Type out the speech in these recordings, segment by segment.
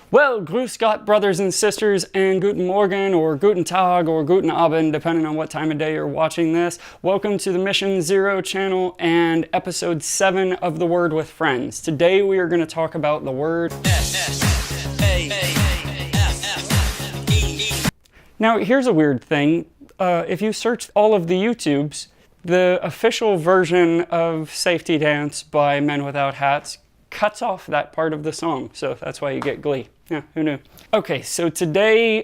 Well, Grüß Gott, brothers and sisters, and Guten Morgen, or Guten Tag, or Guten Abend, depending on what time of day you're watching this. Welcome to the Mission Zero channel and episode 7 of The Word with Friends. Today we are going to talk about the word Now, here's a weird thing. If you search all of the YouTubes, the official version of Safety Dance by Men Without Hats cuts off that part of the song, so that's why you get Glee. Yeah, who knew? Okay, so today,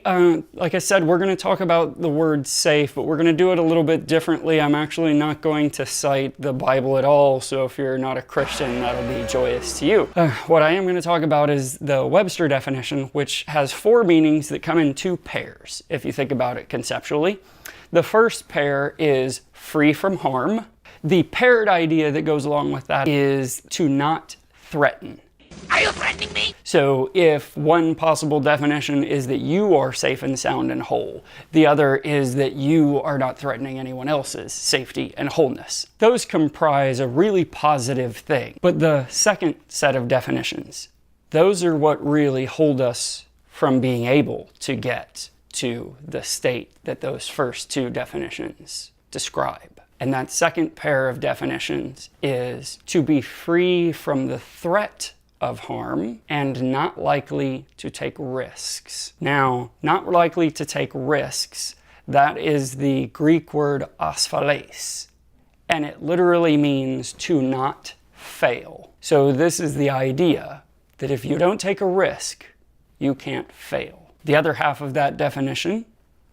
like I said, we're going to talk about the word safe, but we're going to do it a little bit differently. I'm actually not going to cite the Bible at all, so if you're not a Christian, that'll be joyous to you. What I am going to talk about is the Webster definition, which has 4 meanings that come in 2 pairs, if you think about it conceptually. The first pair is free from harm. The paired idea that goes along with that is to not threaten. Are you threatening me? So if one possible definition is that you are safe and sound and whole, the other is that you are not threatening anyone else's safety and wholeness. Those comprise a really positive thing. But the second set of definitions, those are what really hold us from being able to get to the state that those first 2 definitions describe. And that second pair of definitions is to be free from the threat of harm and not likely to take risks. Now, not likely to take risks, that is the Greek word asphales, and it literally means to not fail. So this is the idea that if you don't take a risk, you can't fail. The other half of that definition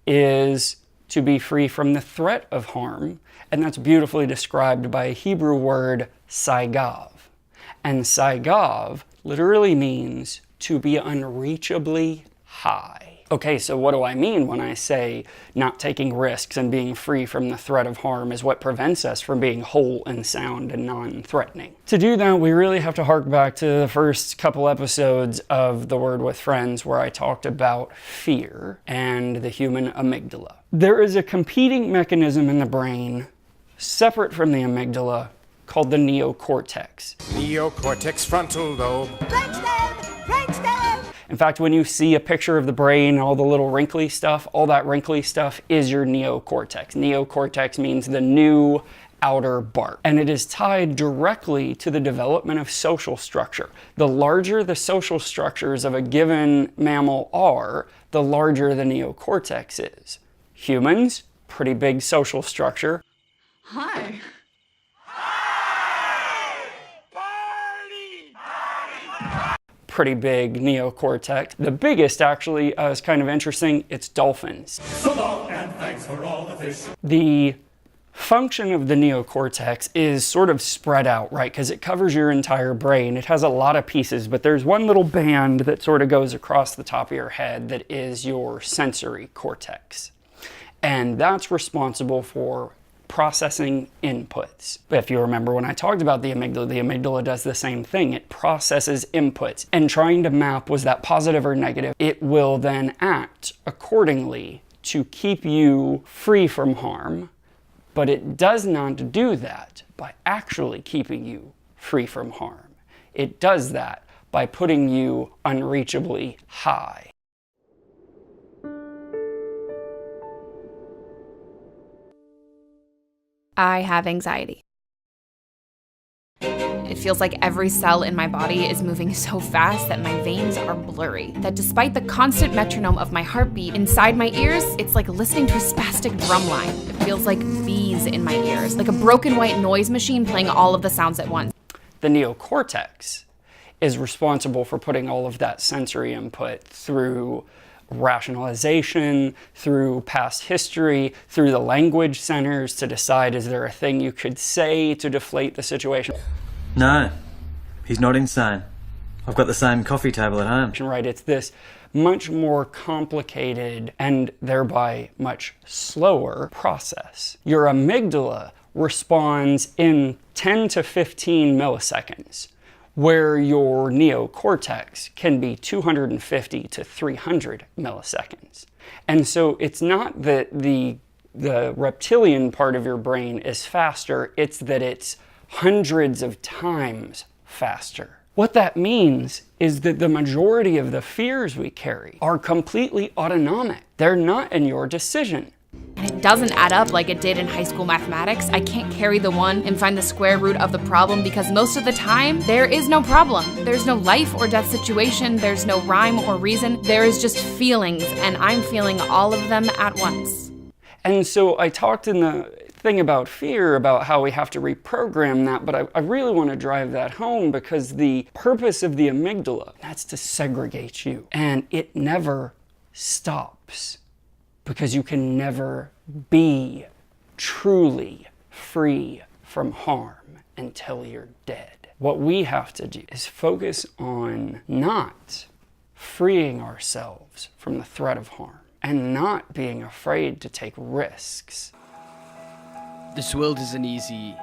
is to be free from the threat of harm, and that's beautifully described by a Hebrew word, saigav. And saigav literally means to be unreachably high. Okay, so what do I mean when I say not taking risks and being free from the threat of harm is what prevents us from being whole and sound and non-threatening? To do that, we really have to hark back to the first couple episodes of The Word with Friends where I talked about fear and the human amygdala. There is a competing mechanism in the brain separate from the amygdala called the neocortex. Neocortex frontal lobe. Brainstem! In fact, when you see a picture of the brain, all the little wrinkly stuff, all that wrinkly stuff is your neocortex. Neocortex means the new outer bark. And it is tied directly to the development of social structure. The larger the social structures of a given mammal are, the larger the neocortex is. Humans, pretty big social structure. Hi. Pretty big neocortex. The biggest actually is kind of interesting. It's dolphins. So long and thanks for all the fish. The function of the neocortex is sort of spread out, right? Because it covers your entire brain. It has a lot of pieces, but there's one little band that sort of goes across the top of your head that is your sensory cortex. And that's responsible for processing inputs. If you remember when I talked about the amygdala does the same thing. It processes inputs, and trying to map was that positive or negative. It will then act accordingly to keep you free from harm, but it does not do that by actually keeping you free from harm. It does that by putting you unreachably high. I have anxiety. It feels like every cell in my body is moving so fast that my veins are blurry. That despite the constant metronome of my heartbeat inside my ears, it's like listening to a spastic drumline. It feels like bees in my ears, like a broken white noise machine playing all of the sounds at once. The neocortex is responsible for putting all of that sensory input through rationalization, through past history, through the language centers to decide, is there a thing you could say to deflate the situation? No, he's not insane. I've got the same coffee table at home. Right, it's this much more complicated and thereby much slower process. Your amygdala responds in 10 to 15 milliseconds, where your neocortex can be 250 to 300 milliseconds. And so it's not that the reptilian part of your brain is faster, it's that it's hundreds of times faster. What that means is that the majority of the fears we carry are completely autonomic. They're not in your decision. And it doesn't add up like it did in high school mathematics. I can't carry the 1 and find the square root of the problem because most of the time, there is no problem. There's no life or death situation. There's no rhyme or reason. There is just feelings, and I'm feeling all of them at once. And so I talked in the thing about fear, about how we have to reprogram that, but I really want to drive that home because the purpose of the amygdala, that's to segregate you. And it never stops because you can never be truly free from harm until you're dead. What we have to do is focus on not freeing ourselves from the threat of harm and not being afraid to take risks. This world isn't easy,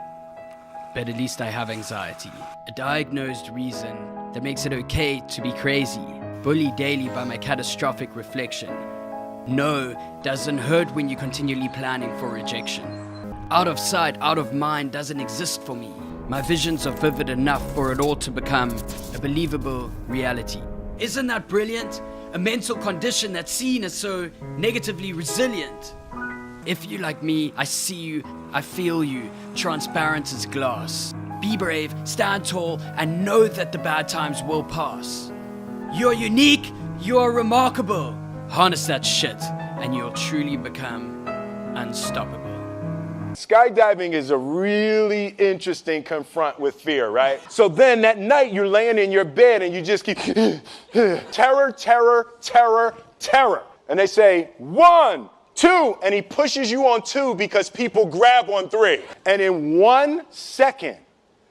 but at least I have anxiety. A diagnosed reason that makes it okay to be crazy. Bullied daily by my catastrophic reflection. No, doesn't hurt when you're continually planning for rejection. Out of sight, out of mind doesn't exist for me. My visions are vivid enough for it all to become a believable reality. Isn't that brilliant? A mental condition that's seen as so negatively resilient. If you like me, I see you, I feel you, transparent as glass. Be brave, stand tall, and know that the bad times will pass. You're unique, you're remarkable. Harness that shit, and you'll truly become unstoppable. Skydiving is a really interesting confront with fear, right? So then that night you're laying in your bed and you just keep terror, terror, terror, terror. And they say 1, 2, and he pushes you on 2 because people grab on 3. And in 1 second,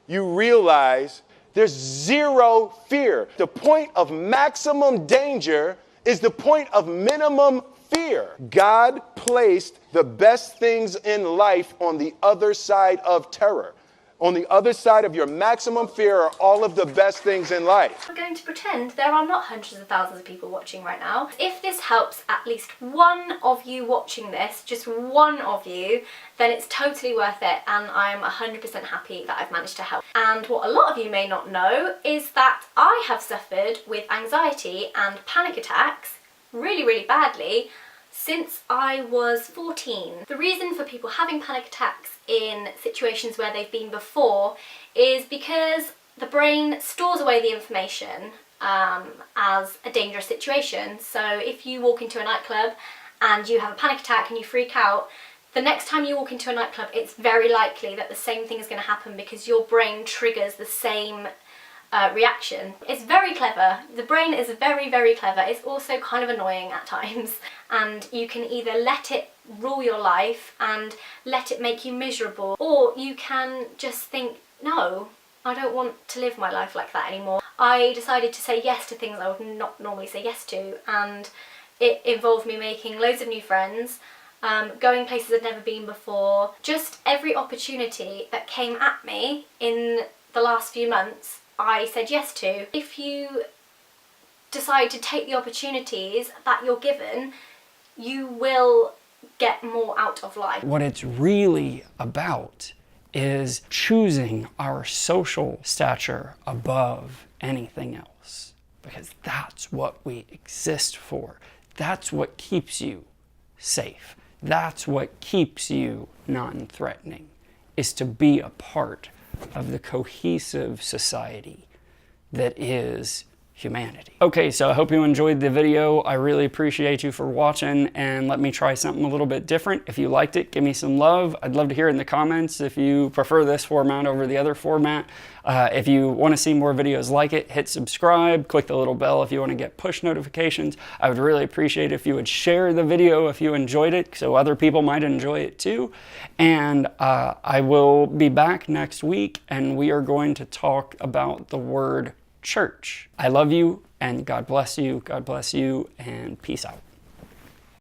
you realize there's 0 fear. The point of maximum danger is the point of minimum fear. God placed the best things in life on the other side of terror. On the other side of your maximum fear are all of the best things in life. I'm going to pretend there are not hundreds of thousands of people watching right now. If this helps at least one of you watching this, just one of you, then it's totally worth it, and I'm 100% happy that I've managed to help. And what a lot of you may not know is that I have suffered with anxiety and panic attacks really, really badly since I was 14. The reason for people having panic attacks in situations where they've been before is because the brain stores away the information as a dangerous situation. So if you walk into a nightclub and you have a panic attack and you freak out, the next time you walk into a nightclub, it's very likely that the same thing is going to happen because your brain triggers the same reaction. It's very clever. The brain is very, very clever. It's also kind of annoying at times, and you can either let it rule your life and let it make you miserable, or you can just think, no, I don't want to live my life like that anymore. I decided to say yes to things I would not normally say yes to, and it involved me making loads of new friends, going places I'd never been before. Just every opportunity that came at me in the last few months, I said yes to. If you decide to take the opportunities that you're given, you will get more out of life. What it's really about is choosing our social stature above anything else, because that's what we exist for. That's what keeps you safe. That's what keeps you non-threatening, is to be a part of the cohesive society that is humanity. Okay, so I hope you enjoyed the video. I really appreciate you for watching, and let me try something a little bit different. If you liked it, give me some love. I'd love to hear in the comments if you prefer this format over the other format. If you want to see more videos like it, hit subscribe, click the little bell if you want to get push notifications. I would really appreciate it if you would share the video if you enjoyed it, so other people might enjoy it too. And I will be back next week, and we are going to talk about the word church. I love you, and God bless you, and peace out.